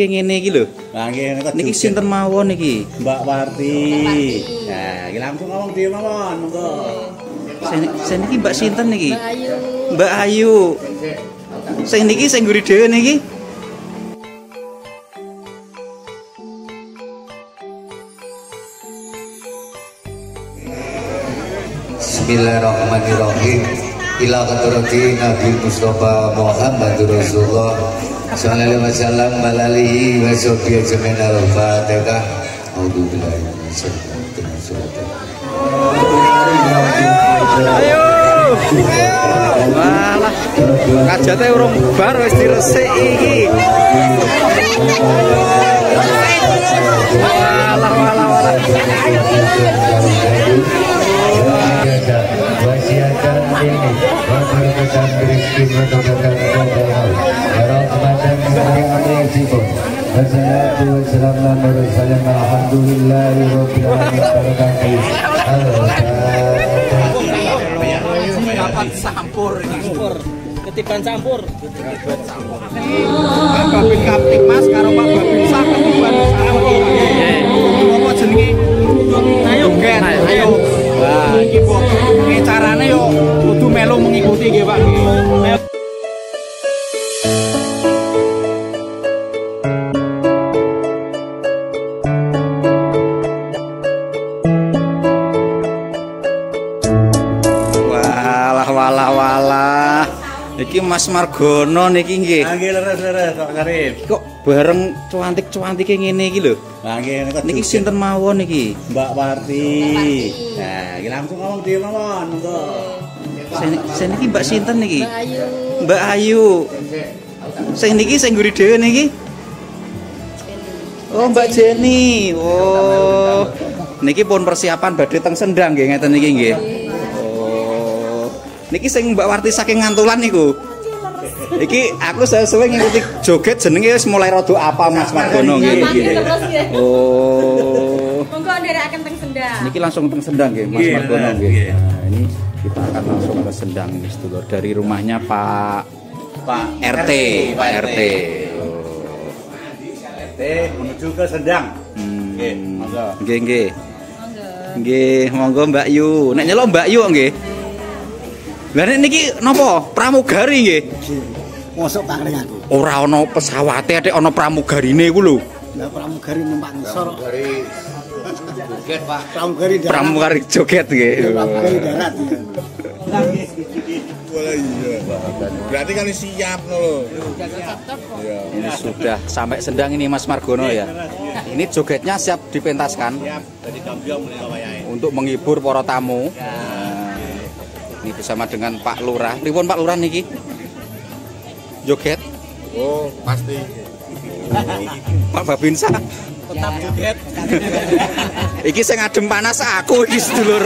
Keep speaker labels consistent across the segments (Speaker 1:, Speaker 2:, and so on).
Speaker 1: cantik ngene iki lho.
Speaker 2: Lah nggih
Speaker 1: Niki sinten mawon niki?
Speaker 2: Mbak Warti. Nah, iki langsung ngomong dhewe mawon, monggo.
Speaker 1: Sing niki Mbak sinten niki?
Speaker 3: Mbak Ayu.
Speaker 1: Mbak Ayu. Sing niki sing ngguri dhewe niki.
Speaker 4: Bismillahirrahmanirrahim. Ila katurati Nabi Mustafa Muhammad Rasulullah sallallahu alaihi wasallam balalihi wa sahbihi ajmain al-Fatihah. A'udzubillahi minasyaitonir rajim.
Speaker 1: Ayo. Malah kajate urung bar wis diresik iki. Walah.
Speaker 4: Wasiatan ini memperkesan Kristus memperkesan Allah rahmatan kepada Wassalatu wassalamu ala sayyidina alhamdulillahi rabbil alamin.
Speaker 1: Kapan sampur iki? Ketiban campur.
Speaker 2: Pak Babin Kaptimas karo Pak Babin Sak ketiban sampur. Apa jenenge? Ayo gen, ayo. Wah, iki kok carane yo kudu melu mengikuti nggih Pak nggih.
Speaker 1: Walah. Iki Mas Margono niki nggih.
Speaker 2: Lah nggih leres-leres Pak Karim.
Speaker 1: Kok bareng cuantik-cuantike ngene iki lho.
Speaker 2: Lah nggih
Speaker 1: Niki sinten mawon niki?
Speaker 2: Mbak Warti. Nah, iki langsung ngomong dhewe mawon, monggo.
Speaker 1: Sing niki Mbak sinten niki?
Speaker 3: Mbak Ayu.
Speaker 1: Mbak Ayu. Sing niki sing ngguri dhewe niki? Oh, Mbak Jenny. Oh. Niki pun persiapan badhe teng Sendang nggih ngeten niki nggih. Oh. Niki sing Mbak Warti saking Ngantulan niku. Iki aku sesuai ngikuti joget jenenge wis mulai rada apa Mas Margono nggih. Oh.
Speaker 3: Monggo nderekaken teng Sendang.
Speaker 1: Niki langsung teng Sendang nggih Mas Margono nggih. Nah, ini kita akan langsung ke Sendang ini sedulur dari rumahnya Pak RT, Pak RT.
Speaker 2: RT menuju ke Sendang. Nggih, monggo.
Speaker 1: Nggih. Nggih, monggo Mbak Yu. Nek nyelok Mbak Yu nggih. Lah nek niki napa? Pramugari nggih.
Speaker 5: Mosok paling aku.
Speaker 1: Ora ana pesawate, atik ana pramugarine iku lho.
Speaker 5: Lah pramugari numpak ngisor.
Speaker 4: Dari joget Pak.
Speaker 5: Pramugari darat.
Speaker 1: Pramugari joget nggih.
Speaker 5: Pramugari darat.
Speaker 2: Wah iya. Berarti kan siap lho.
Speaker 1: Ini sudah sampai Sendang ini Mas Margono ya. Ini jogetnya siap dipentaskan.
Speaker 2: Siap, dadi gambyong mulai wayahe.
Speaker 1: Untuk menghibur para tamu. Ini bersama dengan Pak Lurah. Pripun Pak Lurah niki? Joget.
Speaker 2: Oh, pasti.
Speaker 1: Pak Babinsa.
Speaker 2: Tetap joget.
Speaker 1: Iki sing adem panas aku iki sedulur.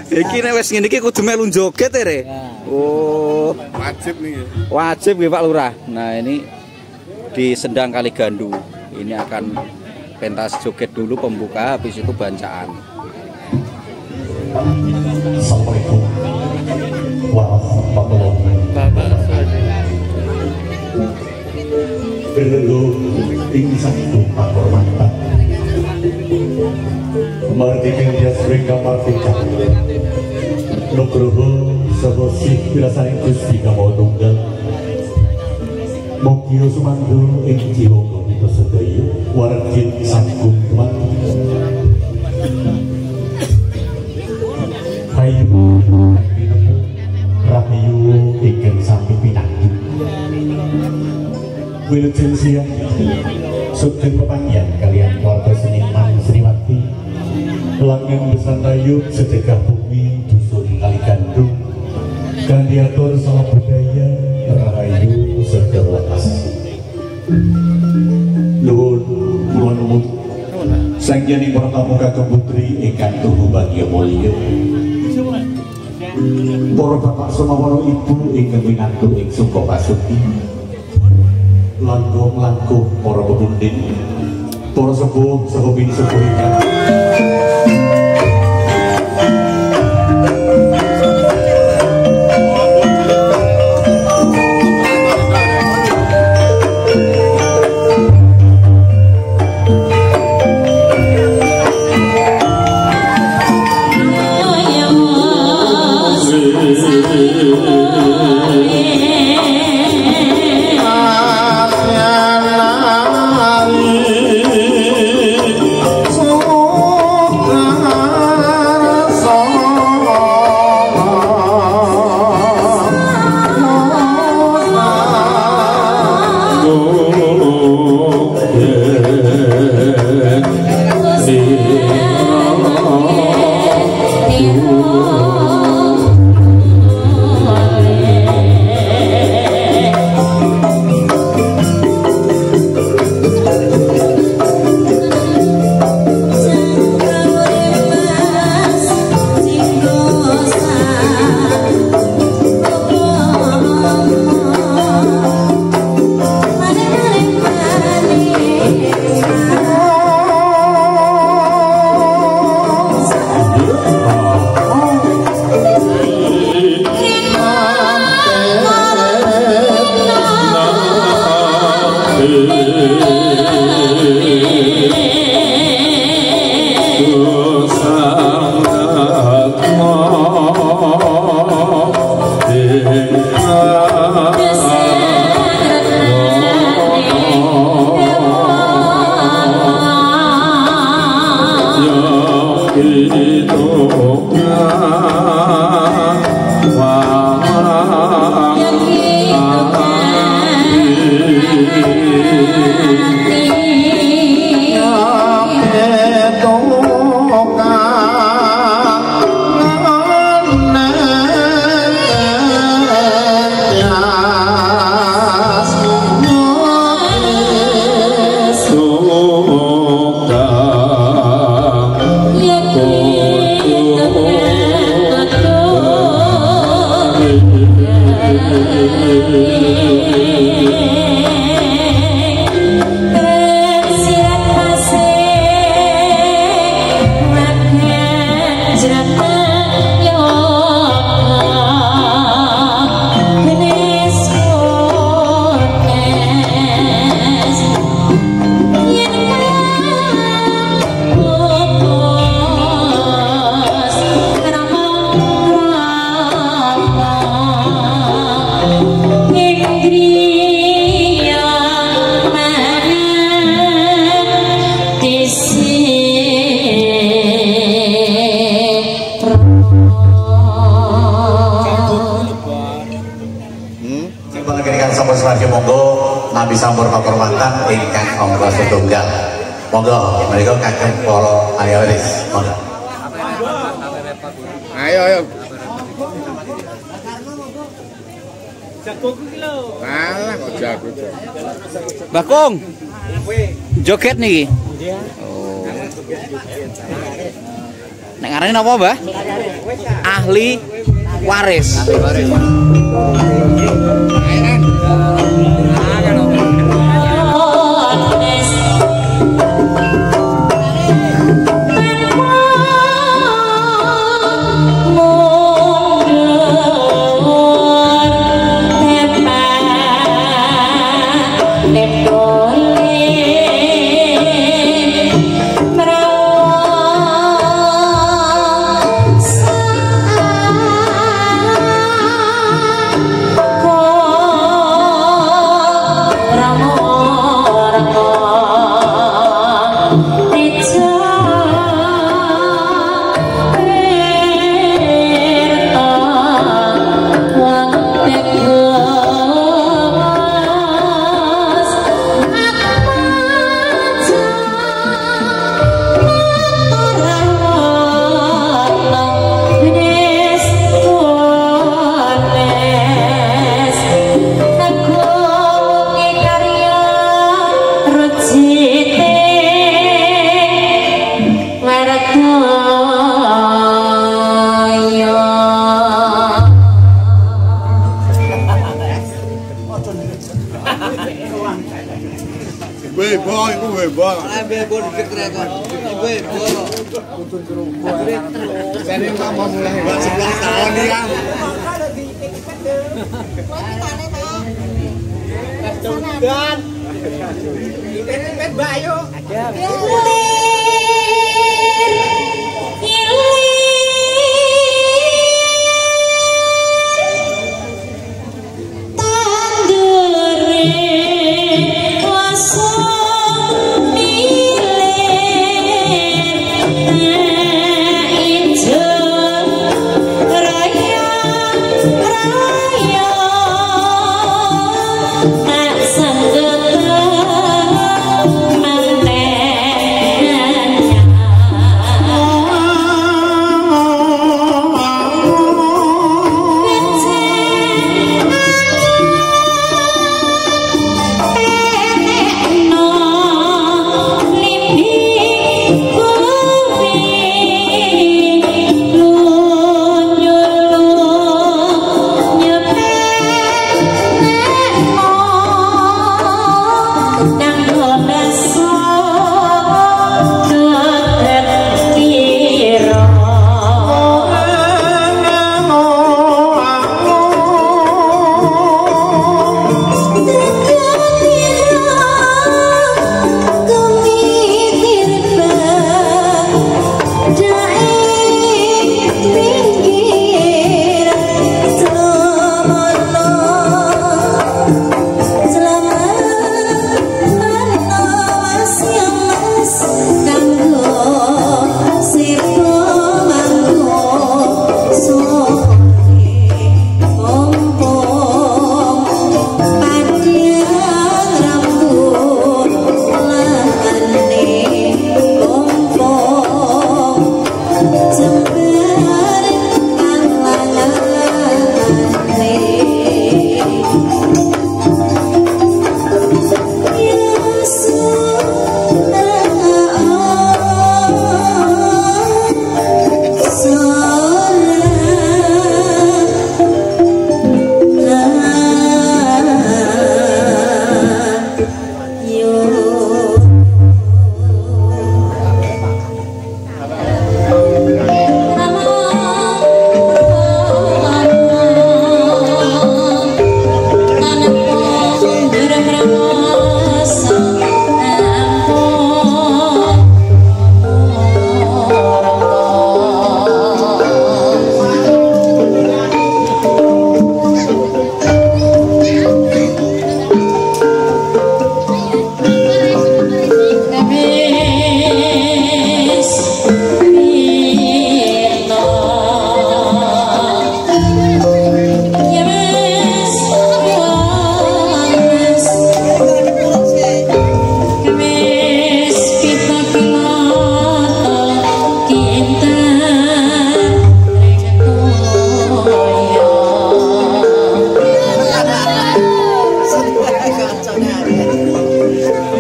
Speaker 1: Iki nek wis ngene iki kudu melu joget Re. Oh,
Speaker 2: Wajib nih.
Speaker 1: wajib nggih Pak Lurah. Nah, ini di Sendang Kaligandu. Ini akan pentas joget dulu pembuka, habis itu bancaan.
Speaker 6: Assalamualaikum warahmatullahi wabarakatuh. Berlenggu tinggi satu pakormatan Mardikan dia sering kamar fikah Nugroho sebosih birasaning Gusti Kamo Tunggal Mokio sumandu ing jiwa itu sedaya warjin sanggung teman Hayu Rahayu ingkang sami pinanggih Wilujeng siang Sugeng pepanggihan kalian keluarga seniman Sriwati Langgeng besantayu sedekah bumi dusun Kaligandu Gandiatur salah budaya Rahayu segelas Nuhun kula nuwun sanggening para tamu kakung putri ingkang tuhu bagya mulya para bapak sumawara ibu ingkang winantu ing sungka pasuti langkung-langkung para pepundhen para sepuh bini sepuh ingkang
Speaker 4: Nabi sampur pakurmatan ingkang angka setunggal. Monggo mereka kagem para aliawaris. Monggo.
Speaker 2: Ayo. Jago ki lho. Alah kok jago.
Speaker 1: Mbah Kung. Joget niki. Oh. Nek ngarani napa, Mbah? Ahli waris.
Speaker 3: Sang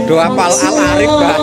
Speaker 1: Do apal Al-Arif, Mbak.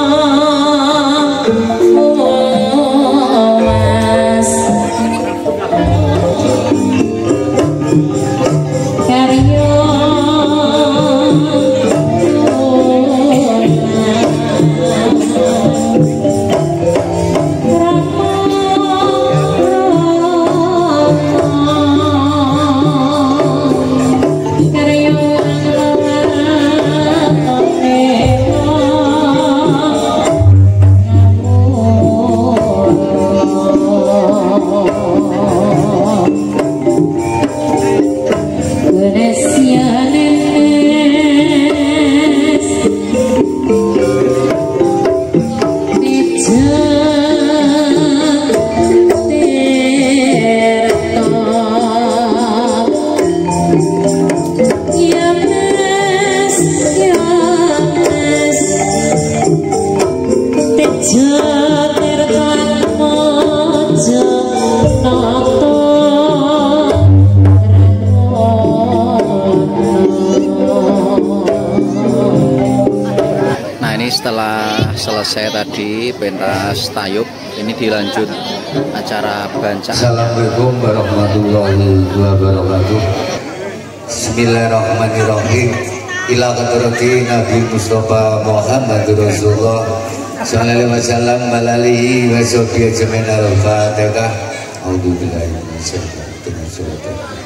Speaker 1: Setelah selesai tadi pentas tayub, ini dilanjut acara bancaan.
Speaker 4: Assalamualaikum warahmatullahi wabarakatuh. Bismillahirrahmanirrahim. Ila hadrati Nabi Mustafa Muhammad Rasulullah sallallahu alaihi wasallam balalihi wa sahbihi ajmain al-Fatihah. A'udzubillahi minasyaitonir rajim.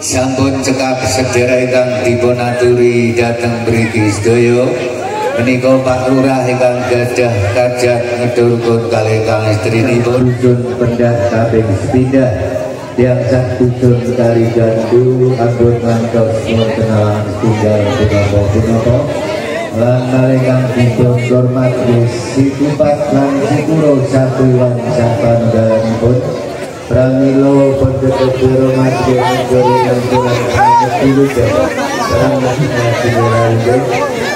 Speaker 4: Sampun cekap sedherek ingkang dipunaturi dhateng mriki sedaya menika Pak Lurah ingkang gadah kajat ngedurkun kalih kang istrinipun Dusun Pendah kaping sepindah tiang sak dusun kali gandu anggon ngantos wonten alang setunggal punapa lan ingkang dipun hormat Situpat lan Sikuro sakuwan sapanunggalipun Pramilo pendekat hormat dengan bulan sangat dulu deh. Sekarang masih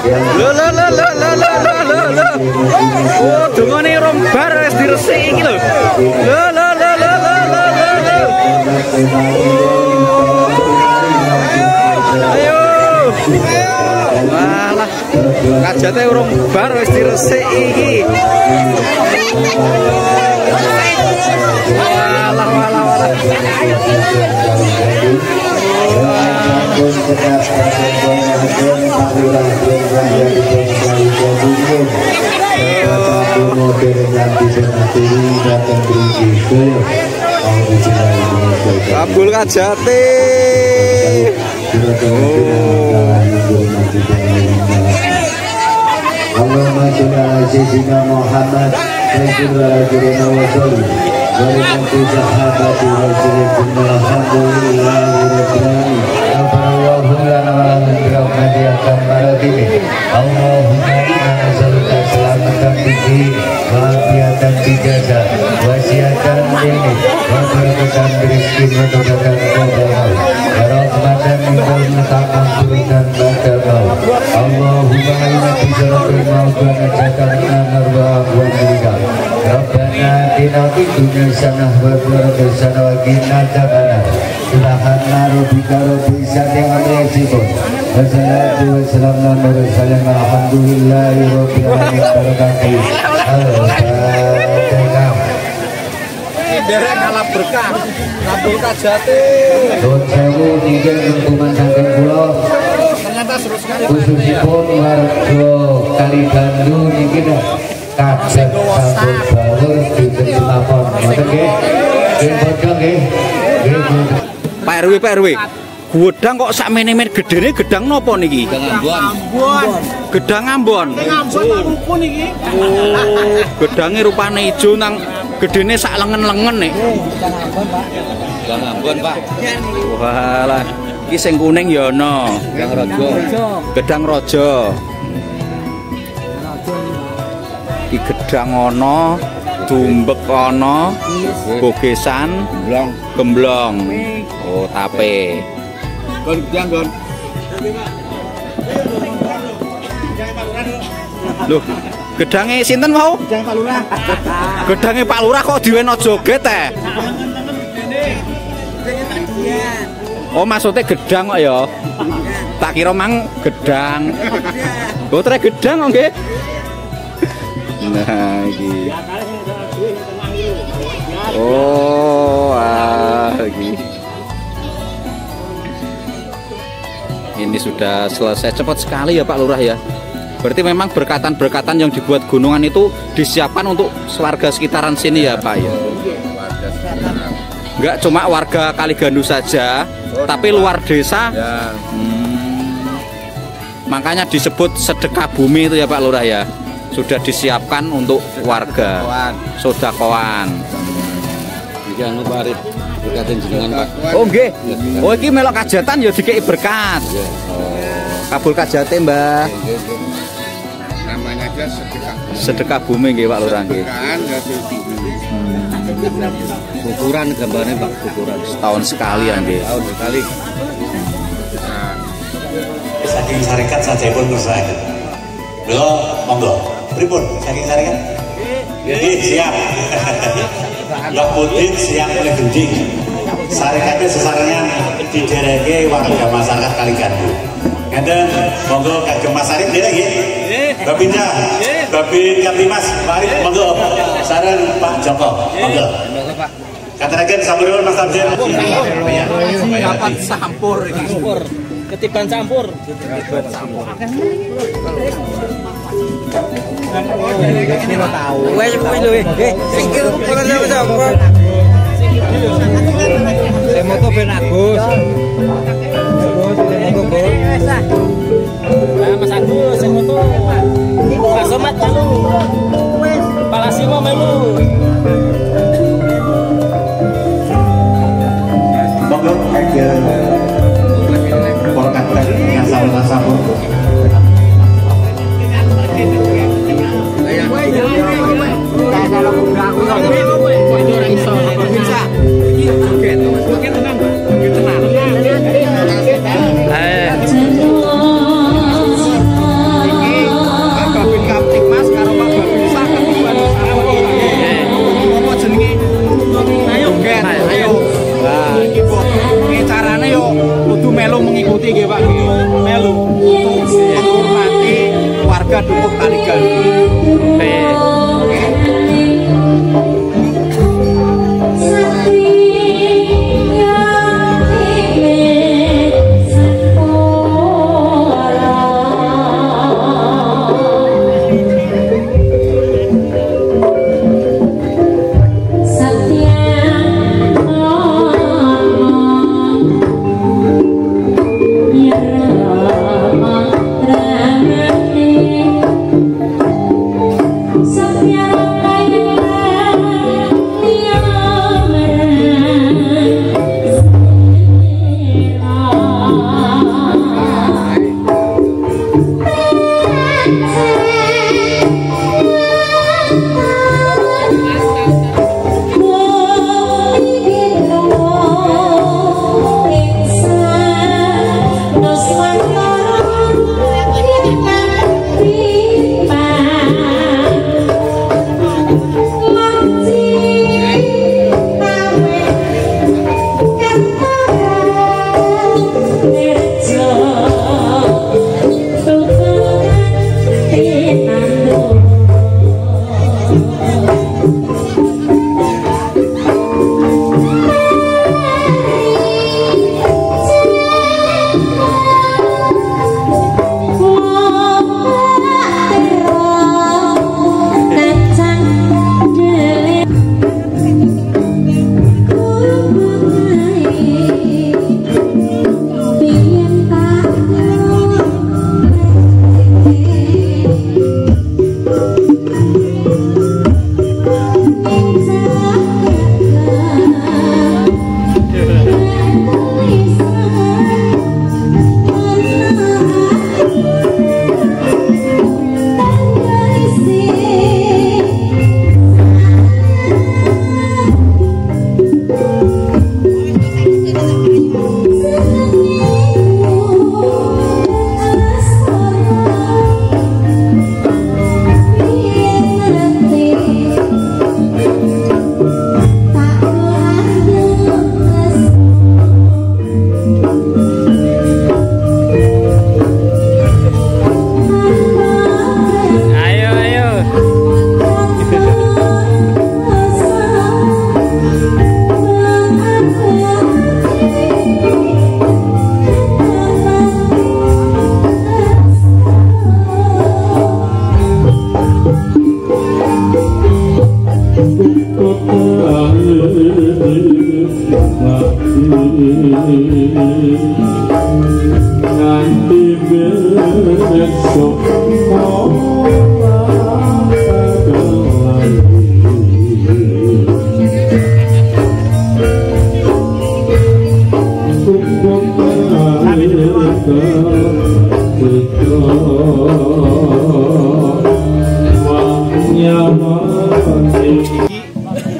Speaker 4: yang
Speaker 1: Oh, dungane rombar wis diresiki iki lho. Ayo. Walah. Kajate urung bar wis diresiki iki. Kabul Kajate.
Speaker 4: Allahumma sholli ala sayyidina Muhammad Rasulullah wa sallam. Walimantu sahabati Rasulullah alhamdulillahi Allahumma lana wa lana birahmati akan maratini Allahumma inna nasaluka selamatan biji wa'afiatan bijasa wasiatan ini wa barakatan berizkin wa tobatan kodamau warahmatan minta mutakan turutan badamau Allahumma inna bisaratul ma'ubana jakarna narwa wa mirika Rabbana tina dunya sanah wa barakatuh sanah wa gina jabana Subhana rabbika rabbil izzati amma yasifun wassalatu wassalamu ala rasulillah alhamdulillahi rabbil alamin barakatuh al-fatihah
Speaker 2: derek ngalah berkah Kabul Kajate
Speaker 4: Don sewu ninggal lingkungan saking kula
Speaker 2: ternyata seru sekali
Speaker 4: khususipun warga Kalibandu niki kajat sampun baur dinten Selapon ngoten nggih nggih
Speaker 1: Pak RW Gedang kok sakmene-mene gedene gedang napa niki? Gedang Ambon.
Speaker 2: rukun iki.
Speaker 1: Oh, gedange rupane ijo nang gedene sak lengen-lengen nek.
Speaker 4: Gedang Ambon, Pak.
Speaker 1: Walah, iki sing kuning ya ana. Gedang raja. Gedang raja. Iki gedang ana, dumbek ana, bogesan, gemblong. Oh, tape.
Speaker 2: Gon.
Speaker 1: Loh, gedange sinten mau?
Speaker 2: Gedang Pak Lurah.
Speaker 1: Gedange Pak Lurah kok diweno joget teh? Oh, maksudnya gedang kok ya? Tak tak kira mang gedang. Oh, trek gedang kok nggih. Nah, iki. Oh, iki. Ini sudah selesai cepat sekali ya Pak Lurah ya. Berarti memang berkatan-berkatan yang dibuat gunungan itu disiapkan untuk warga sekitaran sini ya Pak ya. Enggak cuma warga Kaligandu saja, tapi luar desa. Makanya disebut sedekah bumi itu ya Pak Lurah ya. Sudah disiapkan untuk warga. Sodakoan.
Speaker 3: Jangan lupa Arif, berkatin jenengan Pak.
Speaker 1: Oh nggih. Oh iki melok kajatan ya dikei berkat. Kabul kajate Mbah.
Speaker 2: Namanya aja
Speaker 1: Sedekah bumi nggih Pak Lurah nggih.
Speaker 3: Ukuran gambarnya Pak, ukuran.
Speaker 1: Setahun sekali ya nggih.
Speaker 3: Tahun sekali.
Speaker 6: Saking syarikat saja pun berusaha. Belum, monggo. Pripun saking syarikat? Jadi siap. Yang Putih siap oleh gending. Syarikatnya sesarengan didereke warga masyarakat Kaligandu. Ngeten, monggo kagem Mas Arif nggih nggih. Babinda, Babin Katimas, mari monggo. Saran Pak Joko, monggo. Kateraken sampuripun Mas Abdul.
Speaker 2: dapat sampur iki.
Speaker 3: Ketiban campur.
Speaker 2: Wes kuwi lho. Sing iki ora sapa. Saya moto Ben Agus.
Speaker 3: Mas Agus, saya moto. Pak Somat melu. Palasimo melu.
Speaker 6: Monggo kagem para katrek yang sampur.
Speaker 2: Mengikuti nggih Pak melu untuk menghormati warga Dukuh Kaligandu.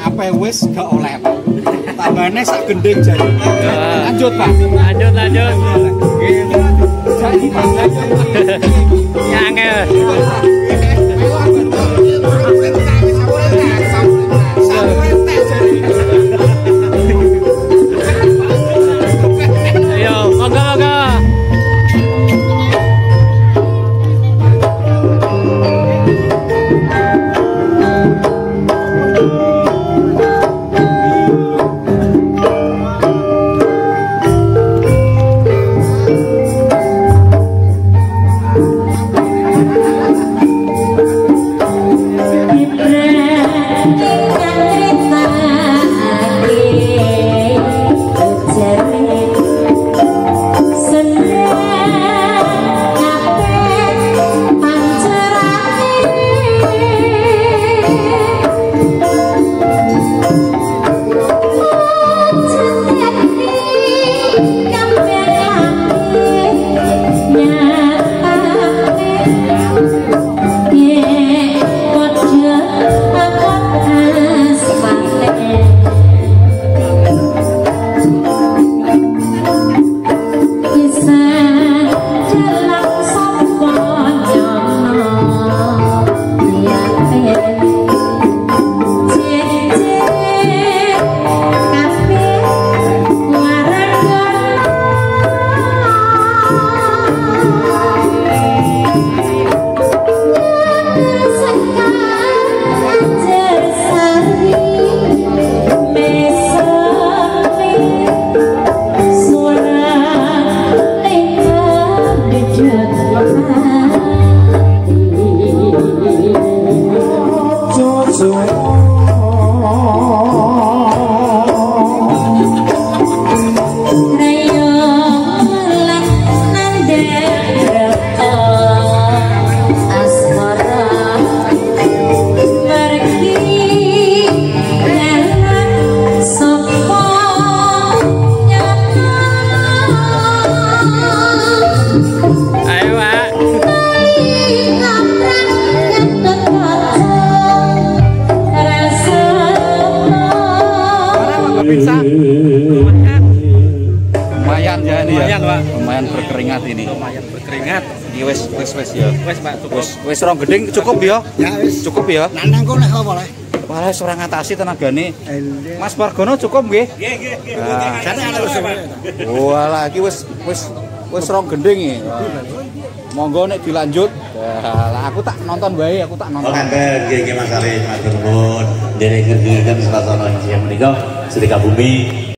Speaker 2: Apa wis gak oleh Pak. Tambahane sak gending jadi. Lanjut Pak.
Speaker 3: Lanjut.
Speaker 2: Jadi Pak.
Speaker 3: Ya angel. Ayo, monggo.
Speaker 1: Lumayan ya ini ya.
Speaker 3: Lumayan, Pak.
Speaker 1: Lumayan berkeringat ini.
Speaker 3: Lumayan berkeringat.
Speaker 1: Iki wis ya.
Speaker 3: Wes Pak, cukup.
Speaker 1: Wis rong geding cukup ya?
Speaker 5: Ya wis.
Speaker 1: Cukup ya?
Speaker 5: Nang kok nek apa le?
Speaker 1: Malah ora ngatasi tenagane. Mas Margono cukup nggih?
Speaker 6: Nggih.
Speaker 5: Jane ana wis.
Speaker 1: Walah iki wis rong gending iki. Monggo nek dilanjut. Lah aku tak nonton wae, aku tak nonton.
Speaker 6: Kanten nggih Mas Ali matur nuwun. Dene ngerti-ngerti sasana yang menika sedekah bumi